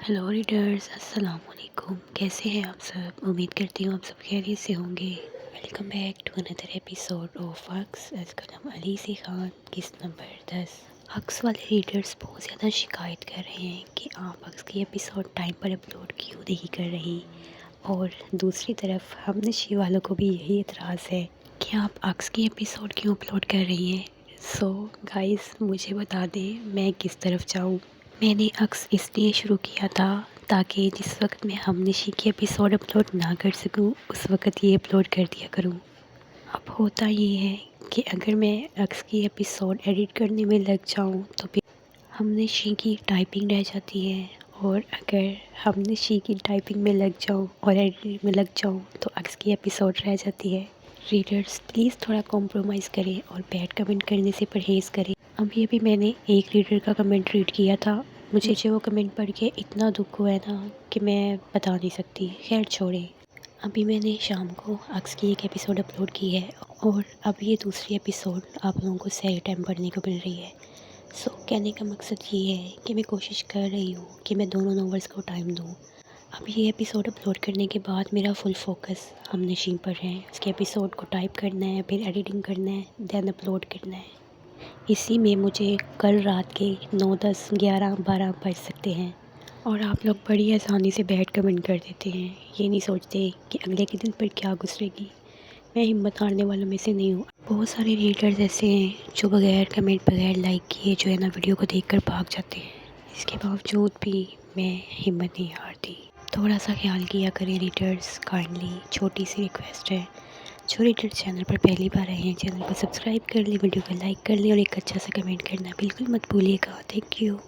Hello readers, अस्सलाम वालेकुम। कैसे हैं आप सब? उम्मीद करती हूँ आप सब खैरियत से होंगे। Welcome back to another episode of हक्स एज कलम अली सी खान, किस्त नंबर 10। हक्स वाले रीडर्स बहुत ज़्यादा शिकायत कर रहे हैं कि आप हक्स की एपिसोड टाइम पर अपलोड क्यों नहीं कर रही, और दूसरी तरफ हम नशी वालों को भी यही एतराज़ है कि आप हक्स की एपिसोड क्यों अपलोड कर रही हैं। सो गाइस, मुझे बता दें मैं किस तरफ जाऊँ। मैंने अक्स इसलिए शुरू किया था ताकि जिस वक्त मैं हमनशी की एपिसोड अपलोड ना कर सकूं, उस वक्त ये अपलोड कर दिया करूं। अब होता ये है कि अगर मैं अक्स की एपिसोड एडिट करने में लग जाऊं तो फिर हमनशी की टाइपिंग रह जाती है, और अगर हमनशी की टाइपिंग में लग जाऊं और एडिटिंग में लग जाऊं तो अक्स की एपिसोड रह जाती है। रीडर्स प्लीज़ थोड़ा कॉम्प्रोमाइज़ करें और बैड कमेंट करने से परहेज़ करें। अभी मैंने एक रीडर का कमेंट रीड किया था। मुझे वो कमेंट पढ़ के इतना दुख हुआ है ना कि मैं बता नहीं सकती। खैर छोड़ें। अभी मैंने शाम को अक्स की एक एपिसोड अपलोड की है, और अब ये दूसरी एपिसोड आप लोगों को सही टाइम पढ़ने को मिल रही है। सो कहने का मकसद ये है कि मैं कोशिश कर रही हूँ कि मैं दोनों नॉवेल्स को टाइम दूँ। अब ये एपिसोड अपलोड करने के बाद मेरा फुल फोकस हमनशी पर है। इसके एपिसोड को टाइप करना है, फिर एडिटिंग करना है, देन अपलोड करना है। इसी में मुझे कल रात के 9, 10, 11, 12 बज सकते हैं, और आप लोग बड़ी आसानी से बैड कमेंट कर देते हैं। ये नहीं सोचते कि अगले के दिन पर क्या गुजरेगी। मैं हिम्मत हारने वालों में से नहीं हूँ। बहुत सारे रीडर्स ऐसे हैं जो बगैर कमेंट, बगैर लाइक किए जो है ना वीडियो को देखकर भाग जाते हैं। इसके बावजूद भी मैं हिम्मत नहीं हारती। थोड़ा सा ख्याल किया करें रीडर्स, काइंडली। छोटी सी रिक्वेस्ट है। जो रीडर्स चैनल पर पहली बार आए हैं, चैनल को सब्सक्राइब कर लें, वीडियो को लाइक कर लें, और एक अच्छा सा कमेंट करना बिल्कुल मत भूलिएगा। Thank you.